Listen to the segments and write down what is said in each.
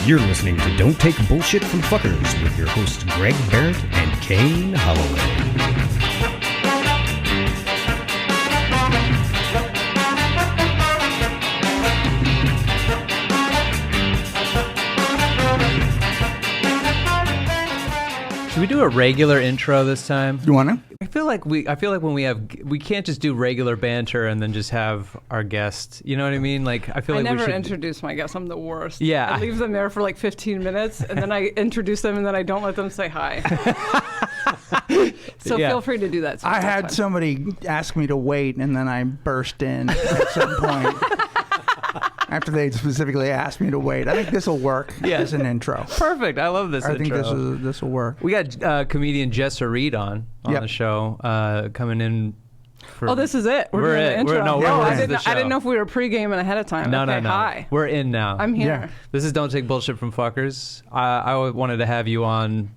You're listening to Don't Take Bullshit from Fuckers with your hosts Greg Barrett and Kane Holloway. Should we do a regular intro this time? You want to? I feel like when we can't just do regular banter and then just have our guest. You know what I mean? Like I feel like I never we should introduce my guests. I'm the worst. Yeah. I leave them there for like 15 minutes and then I introduce them and then I don't let them say hi. So Yeah. feel free to do that. I had somebody ask me to wait, and then I burst in at some point after they specifically asked me to wait. I think this will work as an intro. Perfect. I love this I intro. think this will work. We got comedian Jessa Reed on Yep. the show coming in. Oh, this is it. We're doing the intro. I didn't know if we were pre-gaming ahead of time. No. Hi. We're in now. I'm here. Yeah. This is Don't Take Bullshit from Fuckers. I wanted to have you on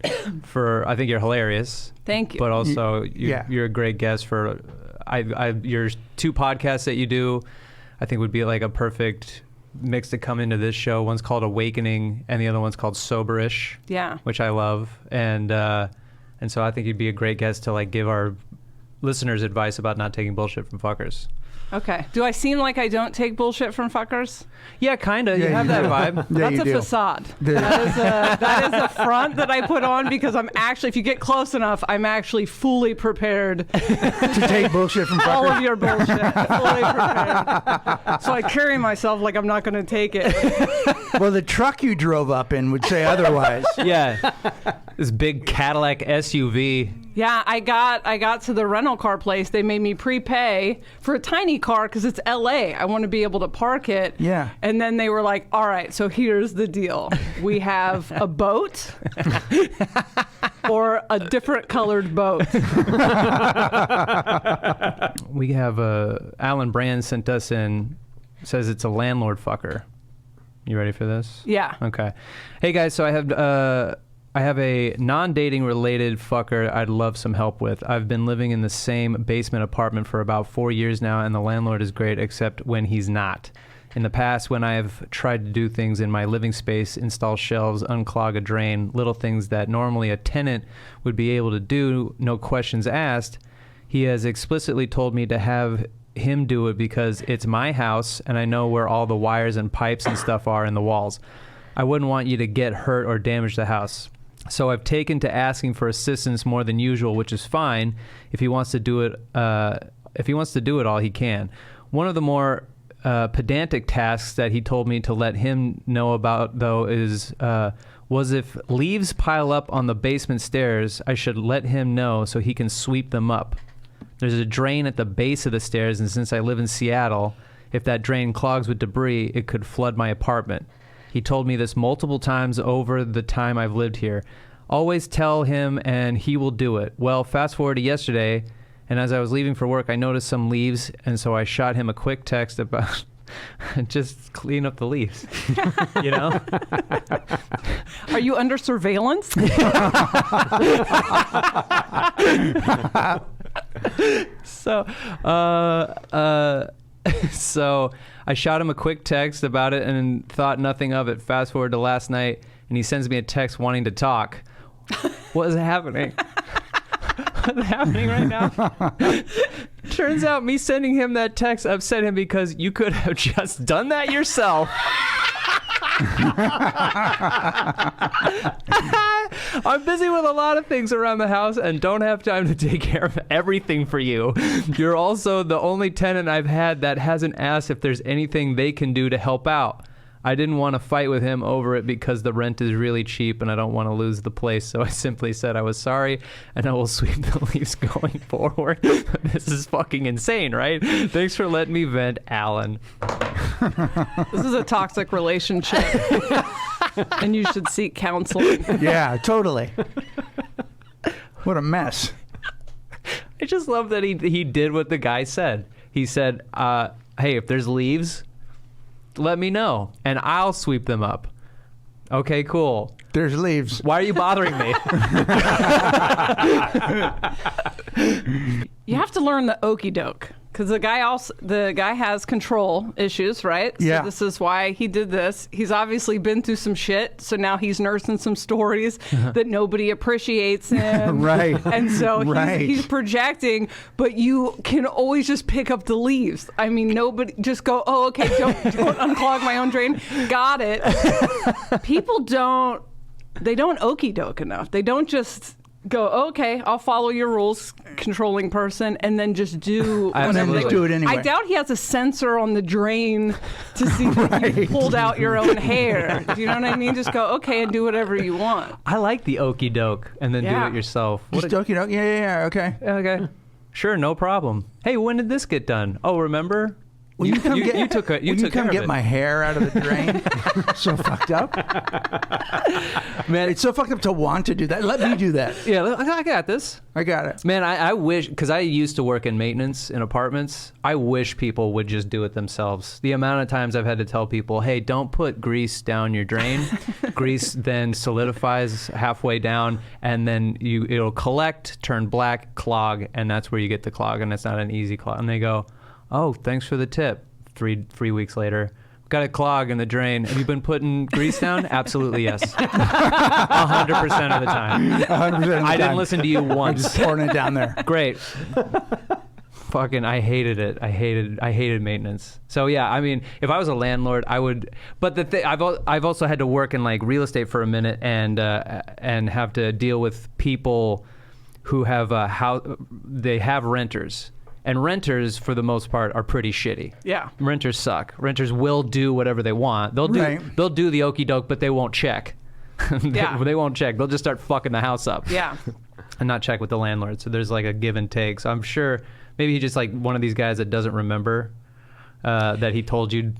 for, I think you're hilarious. Thank you. But also, you're a great guest for your two podcasts that you do. I think would be like a perfect mix to come into this show. One's called Awakening, and the other one's called Soberish. Yeah. Which I love, and so I think you'd be a great guest to like give our listeners advice about not taking bullshit from fuckers. Okay. Do I seem like I don't take bullshit from fuckers? Yeah, kind of. Yeah, you have you that do. vibe. Yeah, That's you a do. facade. That is a front that I put on because I'm actually, if you get close enough, I'm actually fully prepared To take bullshit from all fuckers. of your bullshit. Fully prepared. So I carry myself like I'm not going to take it. Well, the truck you drove up in would say otherwise. Yeah, this big Cadillac SUV. Yeah, I got to the rental car place. They made me prepay for a tiny car because it's LA. I want to be able to park it. Yeah. And then they were like, all right, so here's the deal. We have a boat or a different colored boat. We have Alan Brand sent us in, says it's a landlord fucker. You ready for this? Yeah. Okay. Hey guys, so I have a non-dating related fucker I'd love some help with. I've been living in the same basement apartment for about 4 years now, and the landlord is great except when he's not. In the past, when I've tried to do things in my living space, install shelves, unclog a drain, little things that normally a tenant would be able to do, no questions asked, he has explicitly told me to have him do it because it's my house and I know where all the wires and pipes and stuff are in the walls. I wouldn't want you to get hurt or damage the house. So I've taken to asking for assistance more than usual, which is fine. If he wants to do it, all, he can. One of the more pedantic tasks that he told me to let him know about, though, was if leaves pile up on the basement stairs, I should let him know so he can sweep them up. There's a drain at the base of the stairs, and since I live in Seattle, if that drain clogs with debris, it could flood my apartment. He told me this multiple times over the time I've lived here. Always tell him and he will do it. Well, fast forward to yesterday, and as I was leaving for work, I noticed some leaves, and so I shot him a quick text about just clean up the leaves, you know? Are you under surveillance? So I shot him a quick text about it and thought nothing of it. Fast forward to last night, and he sends me a text wanting to talk. What is happening? What's happening right now? Turns out me sending him that text upset him because you could have just done that yourself. I'm busy with a lot of things around the house and don't have time to take care of everything for you. You're also the only tenant I've had that hasn't asked if there's anything they can do to help out. I didn't want to fight with him over it because the rent is really cheap and I don't want to lose the place, so I simply said I was sorry and I will sweep the leaves going forward. This is fucking insane, right? Thanks for letting me vent, Alan. This is a toxic relationship. And you should seek counseling. Yeah, totally. What a mess. I just love that he did what the guy said. He said, hey, if there's leaves, let me know, and I'll sweep them up. Okay, cool. There's leaves. Why are you bothering me? You have to learn the Okie Doke. Because the guy has control issues, right? Yeah. So this is why he did this. He's obviously been through some shit, so now he's nursing some stories that nobody appreciates him. Right. And so Right. he's projecting, but you can always just pick up the leaves. I mean, nobody just go, oh, okay, don't unclog my own drain. Got it. People don't Okie Doke enough. They don't just go, okay, I'll follow your rules, controlling person, and then just do And then just do it anyway. I doubt he has a sensor on the drain to see that you pulled out your own hair. Do you know what I mean? Just go, okay, and do whatever you want. I like the Okie Doke and then do it yourself. Just Okie Doke? Yeah, okay. Okay. Sure, no problem. Hey, when did this get done? Oh, remember? Will you come get care of my hair out of the drain? So fucked up. Man, it's so fucked up to want to do that. Let me do that. Yeah, I got this. I got it. Man, I wish, because I used to work in maintenance in apartments, I wish people would just do it themselves. The amount of times I've had to tell people, hey, don't put grease down your drain. Grease then solidifies halfway down, and then it'll collect, turn black, clog, and that's where you get the clog, and it's not an easy clog. And they go, oh, thanks for the tip. 3 weeks later, got a clog in the drain. Have you been putting grease down? Absolutely, yes. 100% of the time. 100% of the time. I didn't listen to you once. Just pouring it down there. Great. Fucking, I hated it. I hated maintenance. So yeah, I mean, if I was a landlord, I would. But the thing, I've also had to work in like real estate for a minute and have to deal with people who have they have renters. And renters, for the most part, are pretty shitty. Yeah. Renters suck. Renters will do whatever they want. They'll do the Okie Doke, but they won't check. They won't check. They'll just start fucking the house up. Yeah. And not check with the landlord. So there's like a give and take. So I'm sure maybe he's just like one of these guys that doesn't remember that he told you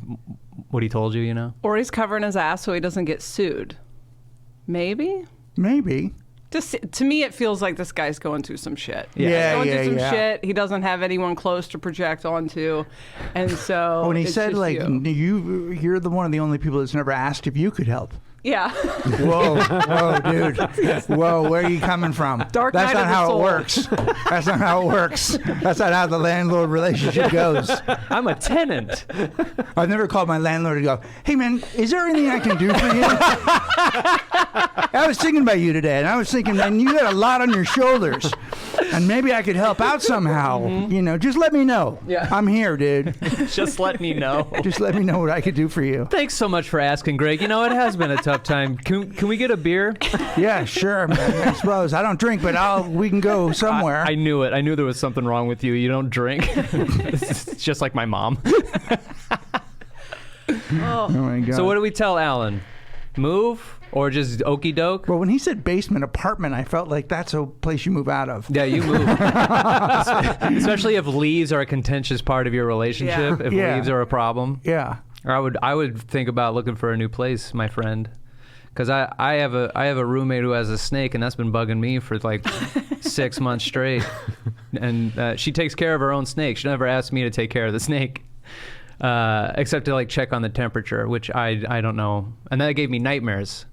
what he told you, you know? Or he's covering his ass so he doesn't get sued. Maybe. Just to me, it feels like this guy's going through some shit. Yeah, he's going through some shit. He doesn't have anyone close to project onto, and so. When he it's said just like you're the one of the only people that's never asked if you could help. Yeah. Whoa, dude. Whoa, where are you coming from? Dark That's night not of the how soul. it works. That's not how it works. That's not how the landlord relationship goes. I'm a tenant. I've never called my landlord and go, hey man, is there anything I can do for you? I was thinking about you today, and I was thinking, man, you got a lot on your shoulders, and maybe I could help out somehow. You know, just let me know. Yeah. I'm here, dude. Just let me know. Just let me know what I could do for you. Thanks so much for asking, Greg. You know, it has been a tough time. Can we get a beer? Yeah, sure, man. I suppose. I don't drink, but we can go somewhere. I knew it. I knew there was something wrong with you. You don't drink. It's just like my mom. Oh my God. So what do we tell Alan? Move or just Okie Doke? Well, when he said basement apartment, I felt like that's a place you move out of. Yeah, you move. Especially if leaves are a contentious part of your relationship. Yeah. If leaves are a problem. Yeah. I would think about looking for a new place, my friend. Because I have a roommate who has a snake, and that's been bugging me for like 6 months straight. And she takes care of her own snake. She never asked me to take care of the snake, except to like check on the temperature, which I don't know. And that gave me nightmares.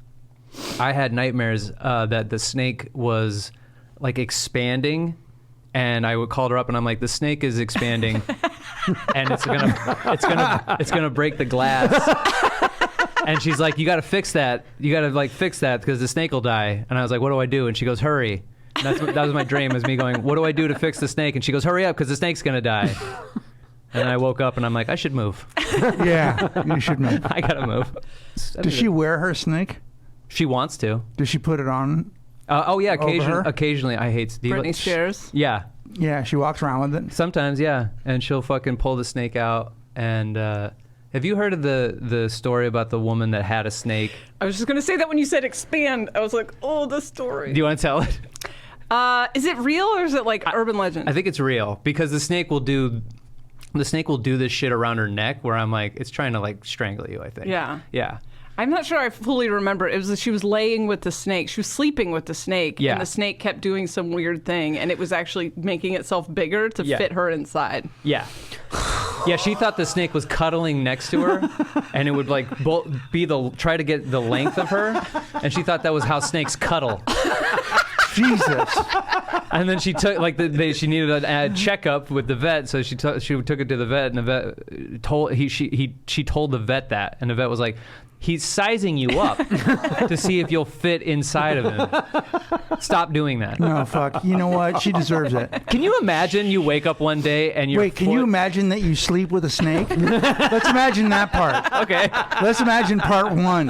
I had nightmares that the snake was like expanding, and I would call her up, and I'm like, the snake is expanding, and it's gonna break the glass. And she's like, you got to fix that. You got to like fix that because the snake will die. And I was like, what do I do? And she goes, hurry. And that was my dream, was me going, what do I do to fix the snake? And she goes, hurry up because the snake's going to die. And I woke up and I'm like, I should move. Yeah, you should move. I got to move. Does she wear her snake? She wants to. Does she put it on? Oh, yeah. Over her? Occasionally. I hate Steve. Britney Spears. Yeah. Yeah, she walks around with it. Sometimes, yeah. And she'll fucking pull the snake out. And have you heard of the story about the woman that had a snake? I was just going to say that when you said expand, I was like, oh, the story. Do you want to tell it? Is it real or is it like urban legend? I think it's real because the snake will do this shit around her neck where I'm like, it's trying to like strangle you, I think. Yeah. Yeah. I'm not sure I fully remember. It was that she was laying with the snake. She was sleeping with the snake. Yeah. And the snake kept doing some weird thing, and it was actually making itself bigger to fit her inside. Yeah. Yeah, she thought the snake was cuddling next to her, and it would like try to get the length of her, and she thought that was how snakes cuddle. Jesus. And then she took she needed a checkup with the vet, so she took it to the vet, and the vet she told the vet that, and the vet was like, he's sizing you up to see if you'll fit inside of him. Stop doing that. No, fuck. You know what? She deserves it. Can you imagine you wake up one day and you're... Wait, can you imagine that you sleep with a snake? Let's imagine that part. Okay. Let's imagine part 1.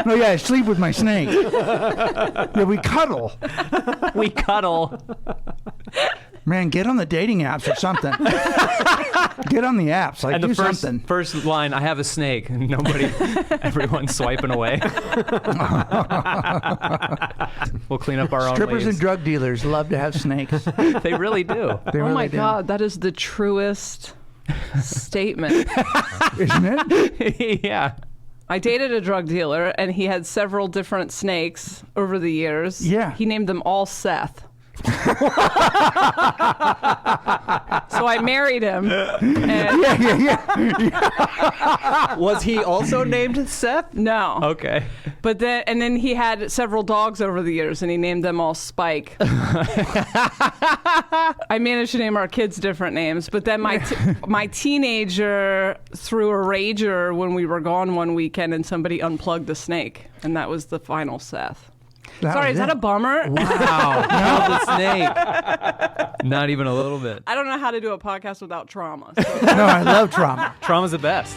No, yeah, I sleep with my snake. Yeah, we cuddle. We cuddle. Man, get on the dating apps or something. Get on the apps. Like, And the do something. first line, I have a snake. Everyone's swiping away. We'll clean up our own Strippers ways. and drug dealers love to have snakes. They really do. They Oh really my do. God, that is the truest statement. Isn't it? Yeah. I dated a drug dealer, and he had several different snakes over the years. Yeah. He named them all Seth. So I married him. And Was he also named Seth? no. Okay. But then he had several dogs over the years, and he named them all Spike. I managed to name our kids different names, but then my teenager threw a rager when we were gone one weekend, and somebody unplugged the snake, and that was the final Seth. Sorry, is that a bummer? Wow. Killed the snake. Not even a little bit. I don't know how to do a podcast without trauma. So. No, I love trauma. Trauma's the best.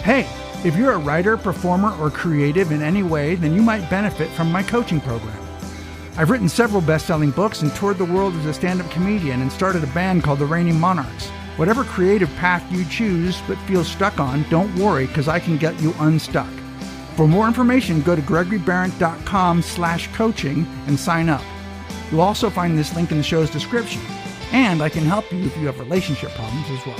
Hey, if you're a writer, performer, or creative in any way, then you might benefit from my coaching program. I've written several best-selling books and toured the world as a stand-up comedian and started a band called the Reigning Monarchs. Whatever creative path you choose but feel stuck on, don't worry, because I can get you unstuck. For more information, go to gregorybarrett.com/coaching and sign up. You'll also find this link in the show's description. And I can help you if you have relationship problems as well.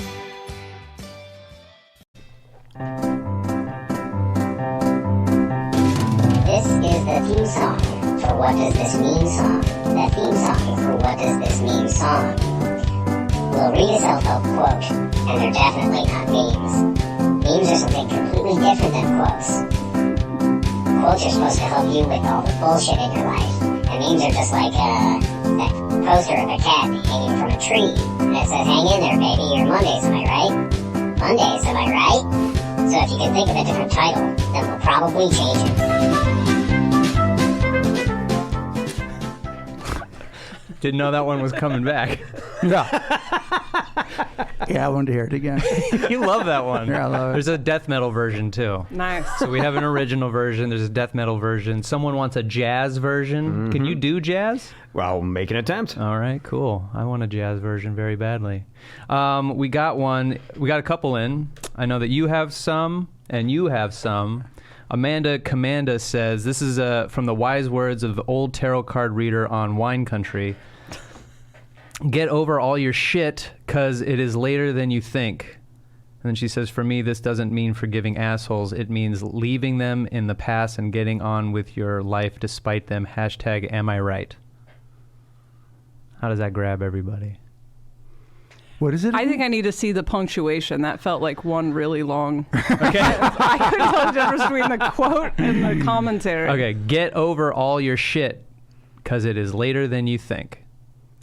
This is the theme song for What Does This Mean song. The theme song for What Does This Mean song. We'll read a self-help quote, and they're definitely not memes. Memes are something completely different than quotes. Quotes are supposed to help you with all the bullshit in your life, and memes are just like that poster of a cat hanging from a tree, and it says, "Hang in there, baby, you're Mondays, am I right? Mondays, am I right?" So if you can think of a different title, then we'll probably change it. Didn't know that one was coming back. Yeah. Yeah, I wanted to hear it again. You love that one. Yeah, I love it. There's a death metal version too. Nice. So we have an original version. There's a death metal version. Someone wants a jazz version. Can you do jazz? Well, make an attempt. All right, cool. I want a jazz version very badly. We got one. We got a couple in. I know that you have some, and you have some. Amanda Commanda says, this is from the wise words of old tarot card reader on Wine Country. Get over all your shit, because it is later than you think. And then she says, for me, this doesn't mean forgiving assholes. It means leaving them in the past and getting on with your life despite them. Hashtag am I right? How does that grab everybody? What is it? I think I need to see the punctuation. That felt like one really long. Okay. I couldn't tell the difference between the quote and the commentary. Okay, get over all your shit, because it is later than you think.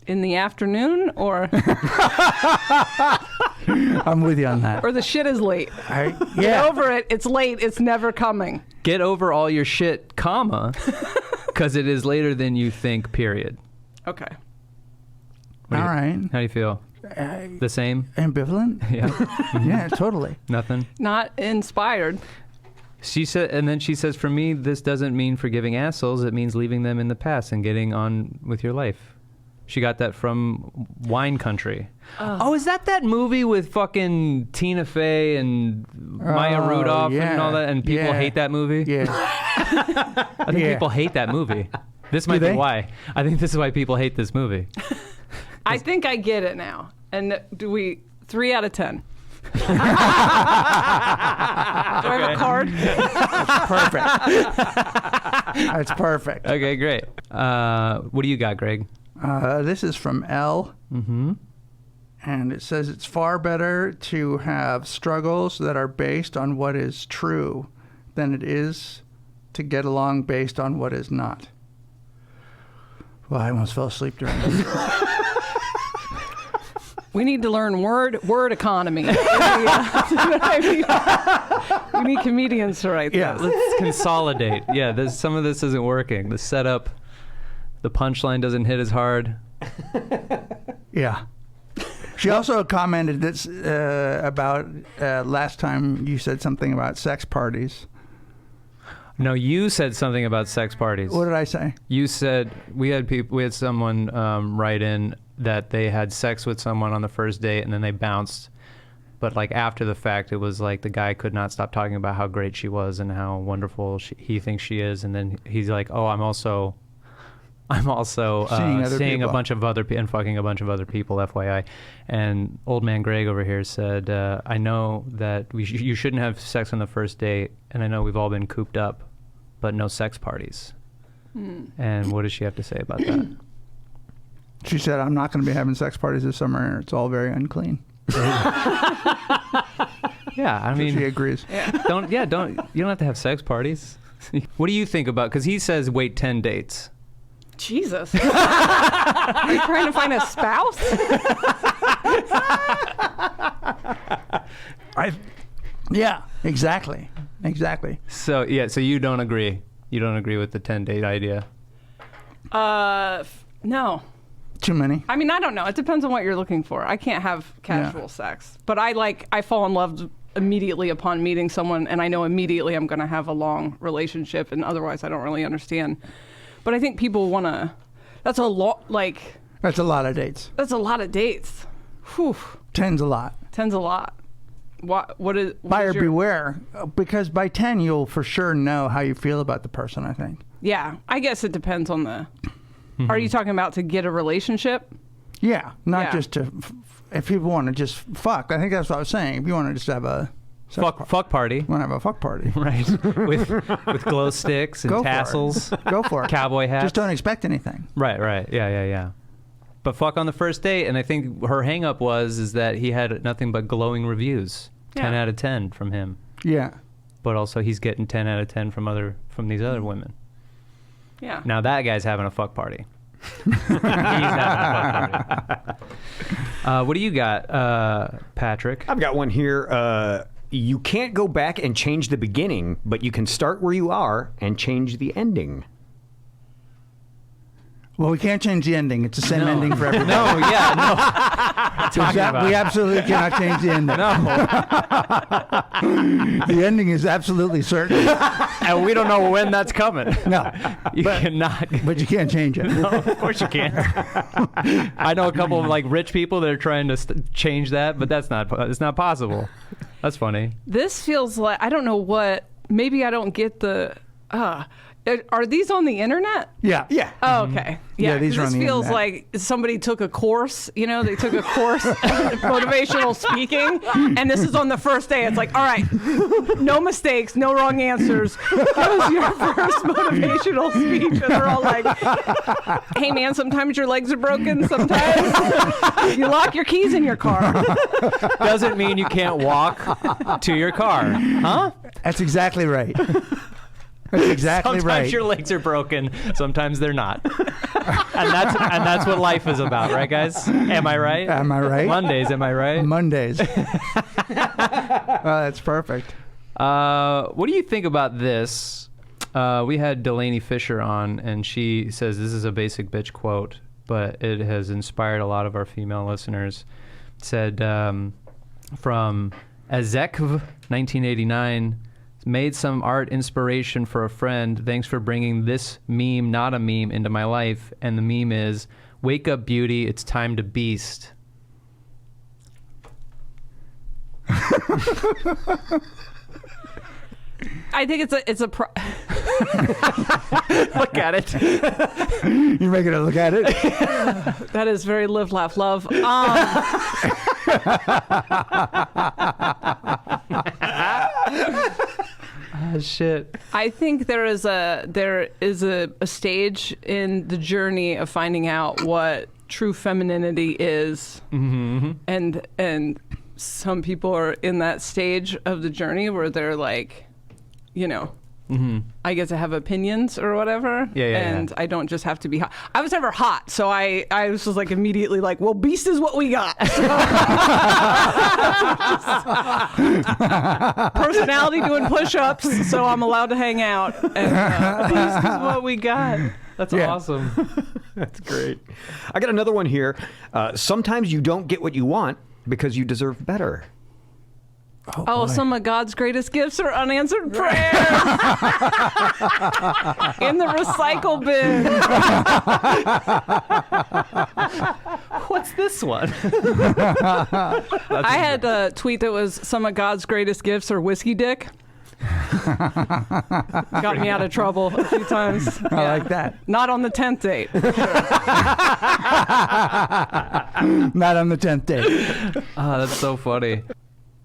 In the afternoon, or I'm with you on that. or the shit is late. Get Yeah. over it. It's late. It's never coming. Get over all your shit, comma, because it is later than you think, period. Okay. All right. How do you feel? The same? Ambivalent? Yeah. Yeah, totally. Nothing? Not inspired. She said, and then she says, for me, this doesn't mean forgiving assholes. It means leaving them in the past and getting on with your life. She got that from Wine Country. Oh, is that movie with fucking Tina Fey and Maya Oh, Rudolph yeah. and all that? And people Yeah. hate that movie? Yeah. I think Yeah. people hate that movie. This might Do be they? why. I think this is why people hate this movie. I think I get it now. And do we 3 out of 10? Do I have a card? Perfect. That's perfect. Okay, great. What do you got, Greg? This is from L. Mm-hmm. And it says it's far better to have struggles that are based on what is true than it is to get along based on what is not. Well, I almost fell asleep during this. We need to learn word economy. We need comedians to write Yeah. this. Let's consolidate. Yeah, some of this isn't working. The setup, the punchline doesn't hit as hard. Yeah. She also commented this about last time you said something about sex parties. No, you said something about sex parties. What did I say? You said we had someone write in that they had sex with someone on the first date and then they bounced. But like after the fact, it was like the guy could not stop talking about how great she was and how wonderful he thinks she is. And then he's like, oh, I'm also seeing a bunch of other and fucking a bunch of other people, FYI. And old man Greg over here said, I know that you shouldn't have sex on the first date, and I know we've all been cooped up, but no sex parties. And what does she have to say about that? She said, I'm not going to be having sex parties this summer. It's all very unclean. Yeah, I mean, she agrees. you don't have to have sex parties. What do you think about, because he says wait 10 dates. Jesus. Are you trying to find a spouse? Yeah, exactly. So you don't agree. You don't agree with the 10-date idea. No. Too many? I mean, I don't know. It depends on what you're looking for. I can't have casual sex. But I fall in love immediately upon meeting someone, and I know immediately I'm going to have a long relationship, and otherwise I don't really understand. But I think people want to... That's a lot, That's a lot of dates. That's a lot of dates. Whew. 10's a lot. 10's a lot. What is... Buyer beware, because by 10 you'll for sure know how you feel about the person, I think. Yeah, I guess it depends on the... Are you talking about to get a relationship? Yeah, not just to... If people want to just fuck, I think that's what I was saying. If you want to just have a... Fuck party. Want to have a fuck party. Right. with glow sticks and tassels. Go for it. Cowboy hats. Just don't expect anything. Right. Yeah. But fuck on the first date, and I think her hang-up is that he had nothing but glowing reviews. 10 out of 10 from him. Yeah. But also he's getting 10 out of 10 from these other women. Yeah. Now that guy's having a fuck party. He's having a fuck party. What do you got, Patrick? I've got one here. You can't go back and change the beginning, but you can start where you are and change the ending. Well, we can't change the ending. It's the same ending for everybody. We absolutely cannot change the ending. No. The ending is absolutely certain. And we don't know when that's coming. No. You cannot. But you can't change it. No, of course you can't. I know a couple of rich people that are trying to change that, but it's not possible. That's funny. This feels like, I don't know what, maybe I don't get the, are these on the internet? Yeah. Oh, okay. Yeah, these are on the This feels internet. like somebody took a course, they took a course in motivational speaking, and this is on the first day. It's like, all right, no mistakes, no wrong answers. That was your first motivational speech. And they're all like, hey, man, sometimes your legs are broken. Sometimes you lock your keys in your car. Doesn't mean you can't walk to your car. Huh? That's exactly right. That's exactly Sometimes right. your legs are broken, sometimes they're not. And that's what life is about, right, guys? Am I right? Am I right? Mondays, am I right? Mondays. That's perfect. What do you think about this? We had Delaney Fisher on, and she says this is a basic bitch quote, but it has inspired a lot of our female listeners. It said, from Azekv, 1989, made some art inspiration for a friend. Thanks for bringing this meme, not a meme, into my life. And the meme is, wake up, beauty, it's time to beast. I think it's a Look at it. You're making her look at it. that is very live, laugh, love. Oh, shit. I think there is a stage in the journey of finding out what true femininity is, and some people are in that stage of the journey where they're like, I get to have opinions or whatever, and I don't just have to be hot. I was never hot, so I was just like immediately like, well, beast is what we got. Personality doing push-ups, so I'm allowed to hang out. And beast is what we got. That's awesome. That's great. I got another one here. Sometimes you don't get what you want because you deserve better. Some of God's greatest gifts are unanswered prayers in the recycle bin. What's this one? I had a tweet that was some of God's greatest gifts are whiskey dick. Got me out of trouble a few times. I like that. Not on the 10th date. Not on the 10th date. Oh, that's so funny.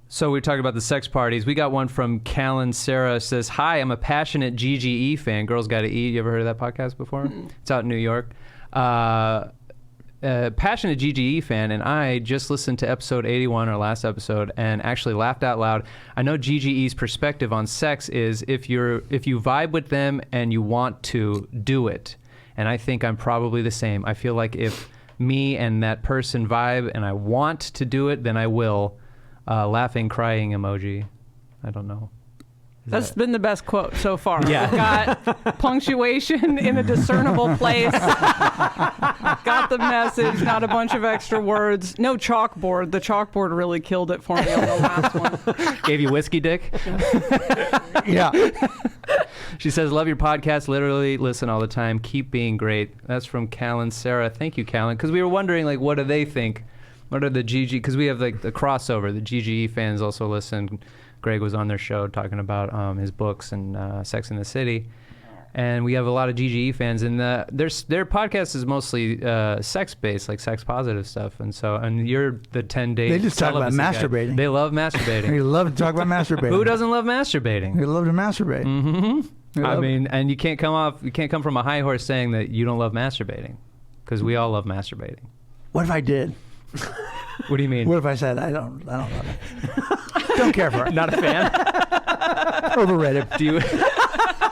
So we talked about the sex parties. We got one from Callan Sarah. Says, "Hi, I'm a passionate GGE fan. Girls Gotta Eat. You ever heard of that podcast before? It's out in New York. Passionate GGE fan, and I just listened to episode 81, our last episode, and actually laughed out loud. I know GGE's perspective on sex is if you vibe with them and you want to, do it. And I think I'm probably the same. I feel like if me and that person vibe and I want to do it, then I will." Laughing, crying emoji. I don't know. That's been the best quote so far. Yeah. We've got punctuation in a discernible place. Got the message, not a bunch of extra words. No chalkboard. The chalkboard really killed it for me on the last one. Gave you whiskey dick? Yeah. She says, "Love your podcast. Literally listen all the time. Keep being great." That's from Callan Sarah. Thank you, Callan. Because we were wondering, like, what do they think? What are the GG? Because we have like the crossover. The GGE fans also listen. Greg was on their show talking about his books and Sex in the City, and we have a lot of GGE fans. And their podcast is mostly sex based, like sex positive stuff. And you're the 10-day. They just talk about masturbating. Guy. They love masturbating. They love to talk about masturbating. Who doesn't love masturbating? They love to masturbate. Mm-hmm. I mean, and you can't come from a high horse saying that you don't love masturbating, because we all love masturbating. What if I did? What do you mean? What if I said I don't love it? Don't care for it. Not a fan? Overrated.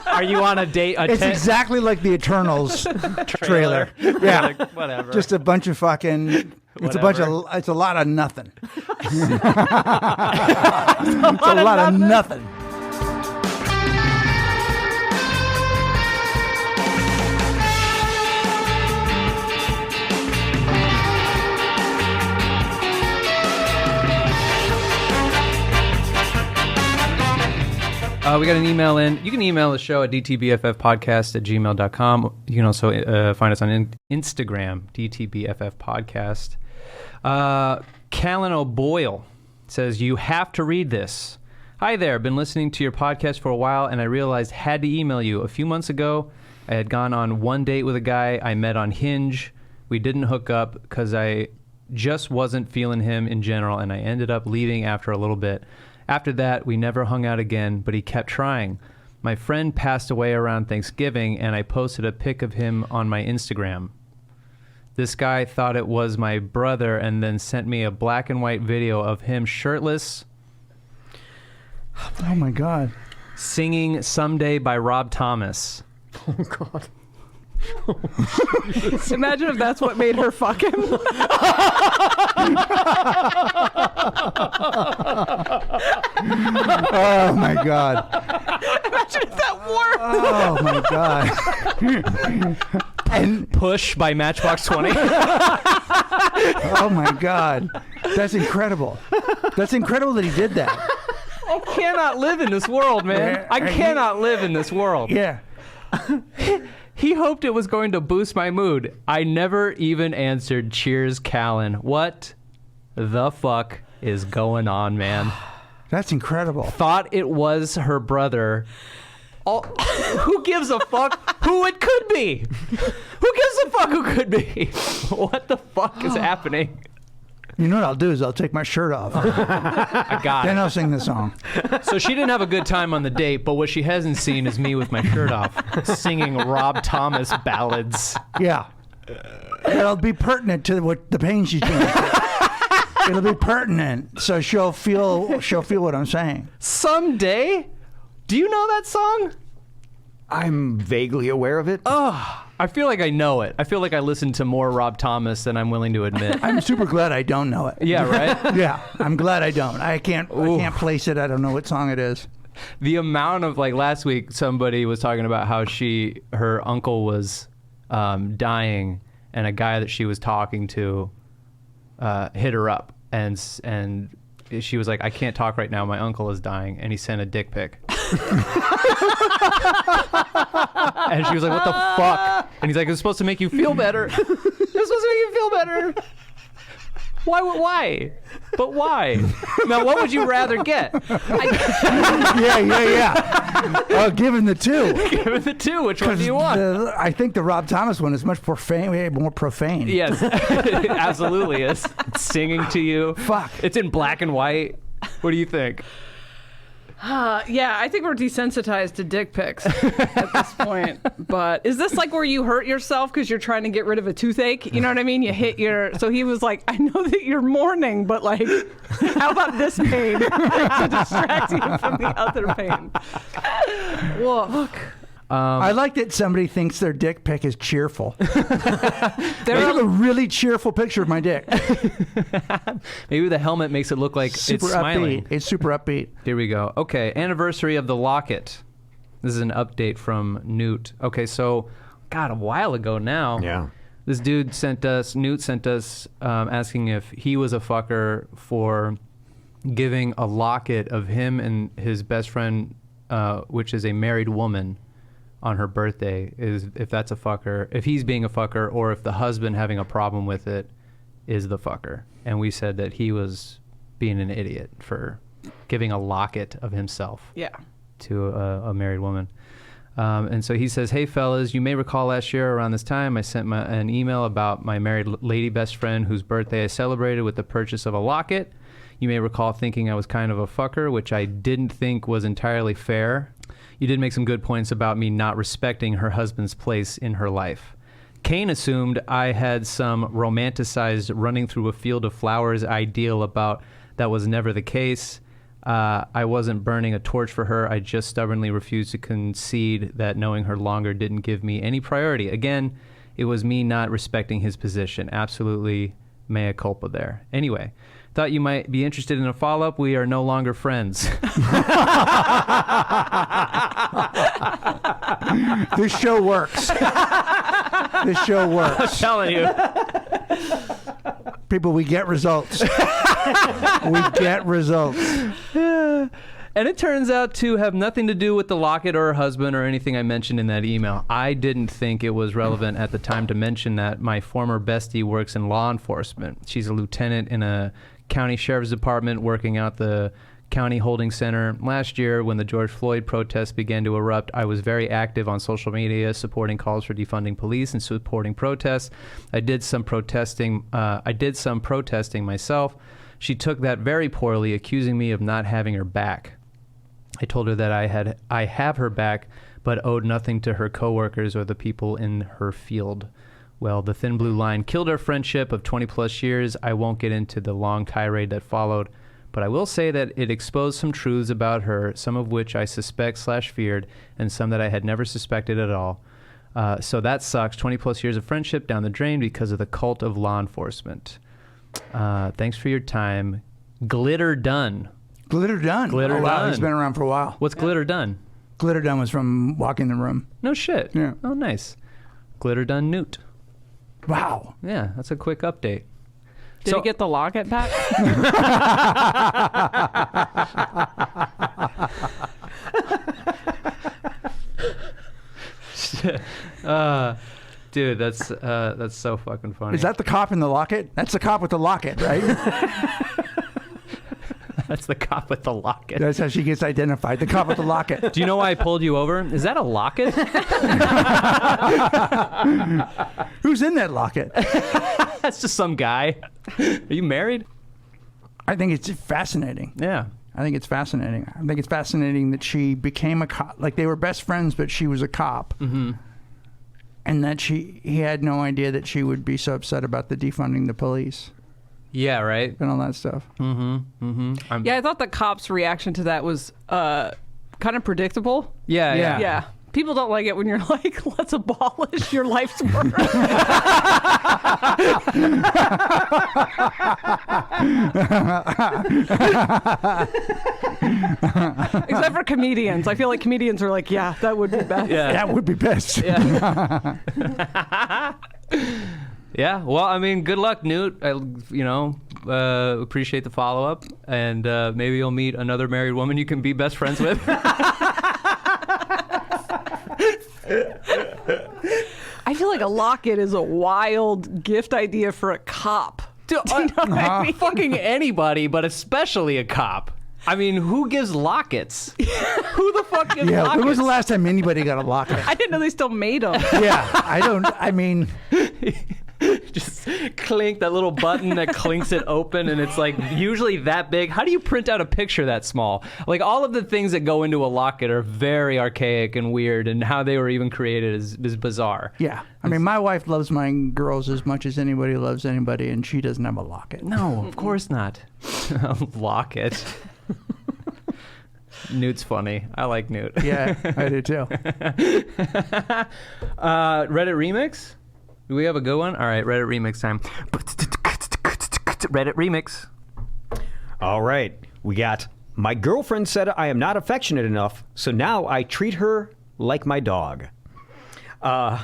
Are you on a date? It's exactly like the Eternals trailer. Yeah. Like, whatever. Just a bunch of fucking. It's a lot of nothing. It's a lot of nothing. We got an email in. You can email the show at dtbffpodcast@gmail.com. You can also find us on Instagram, dtbffpodcast. Callan O'Boyle says, "You have to read this. Hi there. Been listening to your podcast for a while, and I realized had to email you. A few months ago, I had gone on one date with a guy I met on Hinge. We didn't hook up because I just wasn't feeling him in general, and I ended up leaving after a little bit. After that, we never hung out again, but he kept trying. My friend passed away around Thanksgiving, and I posted a pic of him on my Instagram. This guy thought it was my brother and then sent me a black and white video of him shirtless. Oh, my God. Singing Someday by Rob Thomas." Oh, God. Imagine if that's what made her fuck him. Oh, my God. Imagine if that worked. Oh, my God. And Push by Matchbox 20. oh, my God. That's incredible. That's incredible that he did that. I cannot live in this world, man. I cannot live in this world. Yeah. He hoped it was going to boost my mood. I never even answered. Cheers, Callan. What the fuck is going on, man? That's incredible. Thought it was her brother. Who gives a fuck who it could be? Who gives a fuck who could be? What the fuck is happening? You know what I'll do is I'll take my shirt off. I got Then it. I'll sing the song. So she didn't have a good time on the date, but what she hasn't seen is me with my shirt off singing Rob Thomas ballads. Yeah. It'll be pertinent to what the pain she's doing. It'll be pertinent, so she'll feel what I'm saying. Someday? Do you know that song? I'm vaguely aware of it. I feel like I know it. I feel like I listen to more Rob Thomas than I'm willing to admit. I'm super glad I don't know it. Yeah, right? Yeah, I'm glad I don't. I can't place it. I don't know what song it is. The amount of, like, last week somebody was talking about how her uncle was dying, and a guy that she was talking to hit her up, and she was like, I can't talk right now, my uncle is dying, and he sent a dick pic. And she was like, what the fuck? And he's like, it's supposed to make you feel better. It's supposed to make you feel better. Why? But why? Now, what would you rather get? Yeah. Oh, given the two. Given the two, which one do you want? I think the Rob Thomas one is much more profane. Yes, it absolutely is. It's singing to you. Fuck. It's in black and white. What do you think? Yeah, I think we're desensitized to dick pics at this point. But is this like where you hurt yourself because you're trying to get rid of a toothache? You know what I mean? You hit your... So he was like, I know that you're mourning, but like, how about this pain to distract you from the other pain? Whoa. I like that somebody thinks their dick pic is cheerful. They have a really cheerful picture of my dick. Maybe the helmet makes it look like Super it's smiling. upbeat. It's super upbeat. Here we go. Okay, anniversary of the Locket. This is an update from Newt. Okay, so, God, a while ago now. Yeah. This dude Newt sent us asking if he was a fucker for giving a locket of him and his best friend, which is a married woman, on her birthday, is if that's a fucker, if he's being a fucker, or if the husband having a problem with it is the fucker. And we said that he was being an idiot for giving a locket of himself to a married woman. And so he says, hey fellas, you may recall last year around this time I sent an email about my married lady best friend whose birthday I celebrated with the purchase of a locket. You may recall thinking I was kind of a fucker, which I didn't think was entirely fair. You did make some good points about me not respecting her husband's place in her life. Kane assumed I had some romanticized running through a field of flowers ideal about that was never the case. I wasn't burning a torch for her. I just stubbornly refused to concede that knowing her longer didn't give me any priority. Again, it was me not respecting his position. Absolutely mea culpa there. Anyway, thought you might be interested in a follow-up. We are no longer friends. This show works. This show works. I'm telling you. People, we get results. We get results. And it turns out to have nothing to do with the Locket or her husband or anything I mentioned in that email. I didn't think it was relevant at the time to mention that my former bestie works in law enforcement. She's a lieutenant in a county sheriff's department working out the county holding center. Last year, when the George Floyd protests began to erupt, I was very active on social media, supporting calls for defunding police and supporting protests. I did some protesting myself. She took that very poorly, accusing me of not having her back. I told her that I have her back, but owed nothing to her coworkers or the people in her field. Well, the thin blue line killed our friendship of 20 plus years. I won't get into the long tirade that followed, but I will say that it exposed some truths about her, some of which I suspect/feared, and some that I had never suspected at all. So that sucks. 20 plus years of friendship down the drain because of the cult of law enforcement. Thanks for your time. Glitter Dunn. Glitter Dunn. Glitter wow, Dunn. he's been around for a while. What's Glitter Dunn? Glitter Dunn was from Walking the Room. No shit. Yeah. Oh, nice. Glitter Dunn Newt. Wow. Yeah, that's a quick update. Did he get the locket back? Dude, that's so fucking funny. Is that the cop in the locket? That's the cop with the locket, right? That's the cop with the locket. That's how she gets identified. The cop with the locket. Do you know why I pulled you over? Is that a locket? Who's in that locket? That's just some guy. Are you married? I think it's fascinating. Yeah. I think it's fascinating. I think it's fascinating that she became a cop. Like, they were best friends, but she was a cop. Mm-hmm. And that he had no idea that she would be so upset about the defunding the police Yeah, right? and all that stuff. Mm-hmm. Mm-hmm. Yeah, I thought the cop's reaction to that was kind of predictable. Yeah. Yeah. People don't like it when you're like, let's abolish your life's work. Except for comedians. I feel like comedians are like, yeah, that would be best. Yeah. That would be best. Yeah. Yeah. Well, I mean, good luck, Newt. I appreciate the follow-up. And maybe you'll meet another married woman you can be best friends with. I feel like a locket is a wild gift idea for a cop. Do you know what I mean? Fucking anybody, but especially a cop. I mean, who gives lockets? Who the fuck gives Yeah, lockets? when was the last time anybody got a locket? I didn't know they still made them. Yeah, I mean... Just clink that little button that clinks it open, and it's like usually that big. How do you print out a picture that small? Like, all of the things that go into a locket are very archaic and weird, and how they were even created is bizarre. Yeah. I mean, my wife loves my girls as much as anybody loves anybody, and she doesn't have a locket. No, of course not. Locket. Newt's funny. I like Newt. Yeah, I do too. Reddit Remix? Do we have a good one? All right, Reddit Remix time. Reddit Remix. All right, we got, my girlfriend said I am not affectionate enough, so now I treat her like my dog. I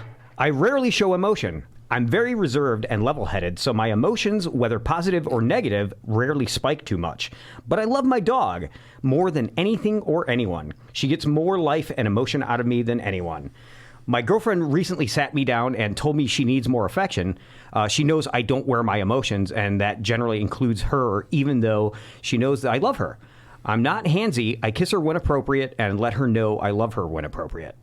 rarely show emotion. I'm very reserved and level-headed, so my emotions, whether positive or negative, rarely spike too much. But I love my dog more than anything or anyone. She gets more life and emotion out of me than anyone. My girlfriend recently sat me down and told me she needs more affection. She knows I don't wear my emotions, and that generally includes her, even though she knows that I love her. I'm not handsy. I kiss her when appropriate and let her know I love her when appropriate.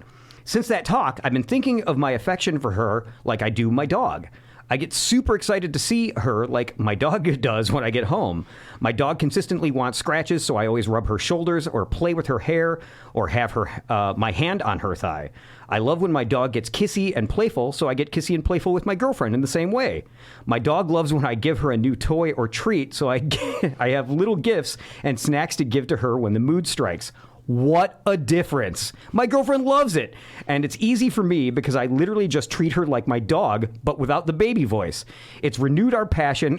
Since that talk, I've been thinking of my affection for her like I do my dog. I get super excited to see her like my dog does when I get home. My dog consistently wants scratches, so I always rub her shoulders or play with her hair or have her my hand on her thigh. I love when my dog gets kissy and playful, so I get kissy and playful with my girlfriend in the same way. My dog loves when I give her a new toy or treat, so I have little gifts and snacks to give to her when the mood strikes. What a difference. My girlfriend loves it. And it's easy for me because I literally just treat her like my dog, but without the baby voice. It's renewed our passion.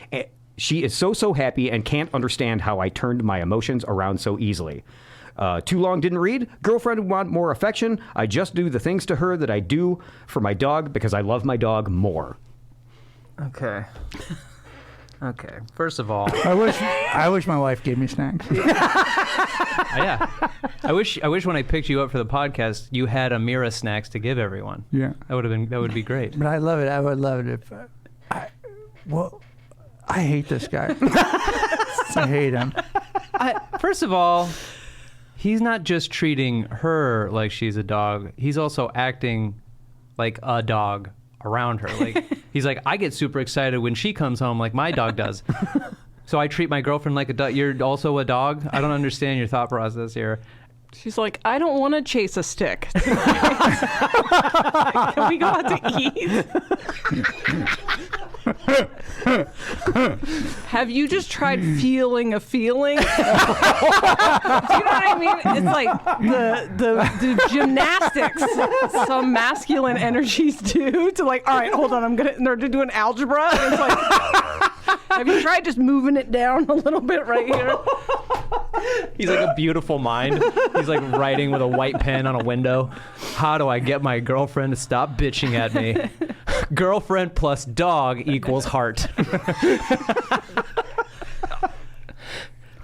She is so happy and can't understand how I turned my emotions around so easily. Too long didn't read. Girlfriend want more affection. I just do the things to her that I do for my dog because I love my dog more. Okay. Okay. First of all, I wish my wife gave me snacks. yeah. I wish when I picked you up for the podcast, you had Amira snacks to give everyone. Yeah. That would be great. But I love it. I would love it if... I hate this guy. I hate him. First of all, he's not just treating her like she's a dog. He's also acting like a dog around her. Like, he's like, I get super excited when she comes home like my dog does. So I treat my girlfriend like a dog. You're also a dog? I don't understand your thought process here. She's like, I don't want to chase a stick. Can we go out to eat? Have you just tried feeling a feeling? Do you know what I mean? It's like the gymnastics some masculine energies do to, like, all right, hold on, they're doing algebra. And it's like, have you tried just moving it down a little bit right here? He's like a beautiful mind. He's like writing with a white pen on a window. How do I get my girlfriend to stop bitching at me? Girlfriend plus dog equals heart.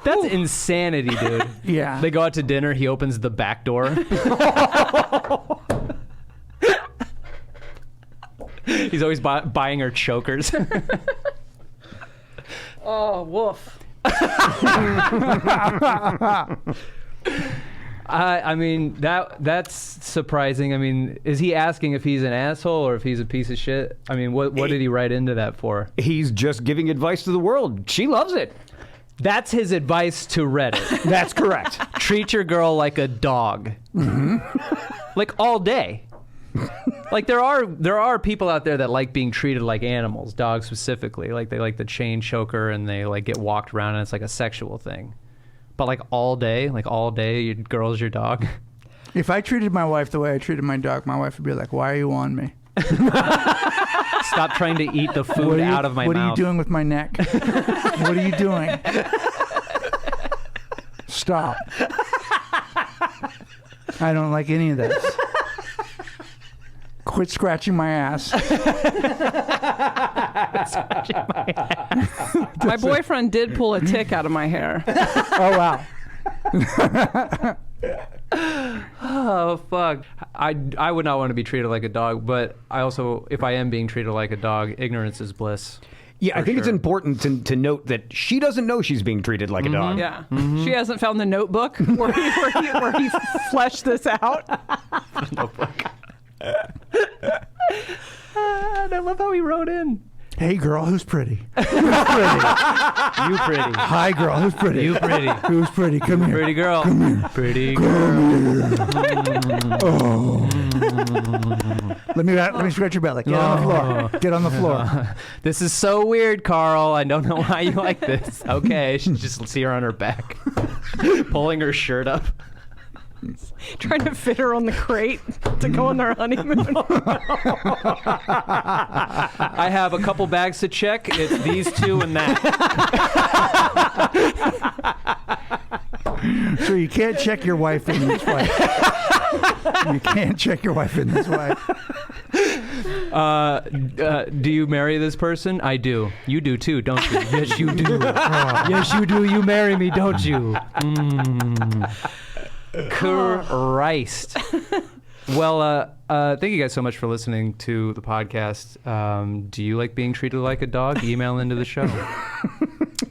That's insanity, dude. Yeah. They go out to dinner. He opens the back door. He's always buying her chokers. Oh, woof. I mean, that's surprising. I mean, is he asking if he's an asshole or if he's a piece of shit? I mean, what did he write into that for? He's just giving advice to the world. She loves it. That's his advice to Reddit. That's correct. Treat your girl like a dog. Like all day. Like there are people out there that like being treated like animals, dogs specifically. Like they like the chain choker and they like get walked around and it's like a sexual thing. But like all day, your girl's your dog. If I treated my wife the way I treated my dog, my wife would be like, "Why are you on me? Stop trying to eat the food out of my mouth. What are you doing with my neck? What are you doing? Stop. I don't like any of this. Quit scratching my ass." My boyfriend did pull a tick out of my hair. Oh, wow. Oh, fuck. I would not want to be treated like a dog, but I also, if I am being treated like a dog, ignorance is bliss. Yeah, I think it's important to note that she doesn't know she's being treated like a dog. Yeah. She hasn't found the notebook where he fleshed this out. Notebook. I love how he wrote in. Hey, girl, who's pretty? Who's pretty? You pretty. Hi, girl, who's pretty? You pretty. Who's pretty? Come here. Pretty girl. Come here. Pretty girl. Oh. Let me scratch your belly. Get on the floor. Get on the floor. This is so weird, Carl. I don't know why you like this. Okay, she just see her on her back, pulling her shirt up. Trying to fit her on the crate to go on their honeymoon. I have a couple bags to check. It's these two and that. So you can't check your wife in this way. You can't check your wife in this way. Do you marry this person? I do. You do too, don't you? Yes, you do. Yes, you do. You marry me, don't you? Christ. Well, thank you guys so much for listening to the podcast. Do you like being treated like a dog? Email into the show.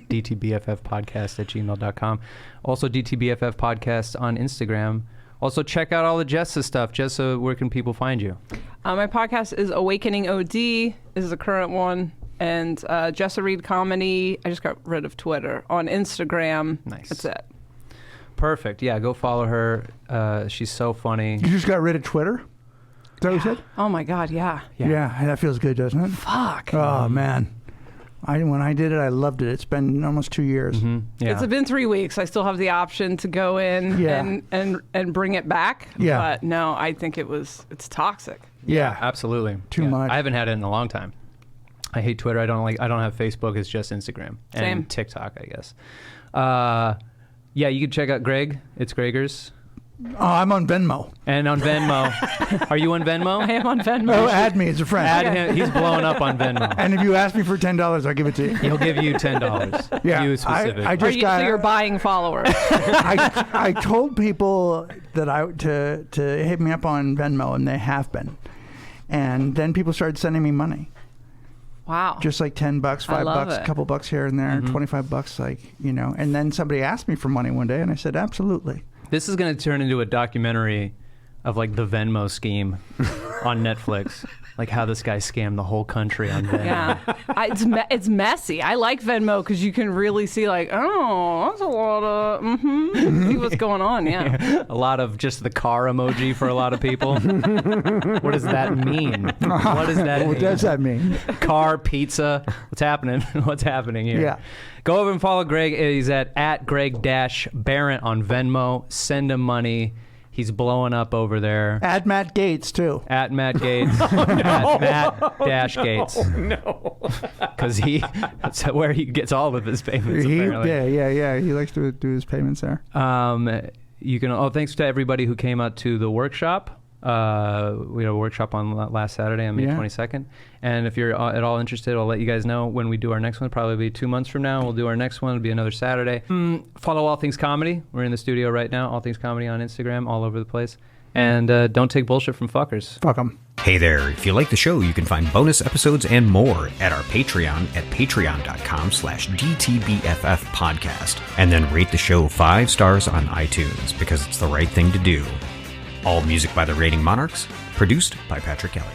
dtbffpodcast@gmail.com. Also, DTBFF Podcast on Instagram. Also, check out all the Jessa stuff. Jessa, where can people find you? My podcast is Awakening OD, is the current one. And Jessa Reed Comedy, I just got rid of Twitter. On Instagram, Nice. That's it. Perfect. Yeah, go follow her. She's so funny. You just got rid of Twitter? Is that what you said? Oh my God, yeah. Yeah, that feels good, doesn't it? Fuck. Oh, man. When I did it, I loved it. It's been almost 2 years. Mm-hmm. Yeah. It's been 3 weeks. I still have the option to go in and bring it back. Yeah. But no, I think it's toxic. Yeah. Absolutely. Too much. I haven't had it in a long time. I hate Twitter. I don't have Facebook. It's just Instagram and Same. TikTok, I guess. Yeah, you can check out Greg. It's Gregers. Oh, I'm on Venmo. And on Venmo. Are you on Venmo? I am on Venmo. Oh, add me as a friend. Add him. He's blowing up on Venmo. And if you ask me for $10, I'll give it to you. He'll give you $10. Yeah, You specific. I just got. So you're buying followers. I told people that to hit me up on Venmo, and they have been. And then people started sending me money. Wow. Just like $10, $5, it. a couple bucks here and there, $25, like, And then somebody asked me for money one day, and I said, absolutely. This is going to turn into a documentary of like the Venmo scheme on Netflix. Like how this guy scammed the whole country on Venmo. Yeah. It's messy. I like Venmo because you can really see like, oh, that's a lot of, see what's going on. Yeah. A lot of just the car emoji for a lot of people. What does that mean? What does that mean? What does that mean? Car, pizza. What's happening? What's happening here? Yeah. Go over and follow Greg. He's at Greg-Barrett on Venmo. Send him money. He's blowing up over there. Add Matt Gates, too. At Matt Gates. At Matt-Gates. Oh, no. Because that's where he gets all of his payments, apparently. Yeah. He likes to do his payments there. You can. Thanks to everybody who came out to the workshop. We had a workshop on last Saturday on May 22nd. And if you're at all interested, I'll let you guys know when we do our next one. Probably be 2 months from now. We'll do our next one. It'll be another Saturday. Follow All Things Comedy. We're in the studio right now. All Things Comedy on Instagram, all over the place. And don't take bullshit from fuckers. Fuck them. Hey there, if you like the show, you can find bonus episodes and more at our Patreon at patreon.com/DTBFF podcast. And then rate the show 5 stars on iTunes because it's the right thing to do. All music by the Rating Monarchs, produced by Patrick Kelly.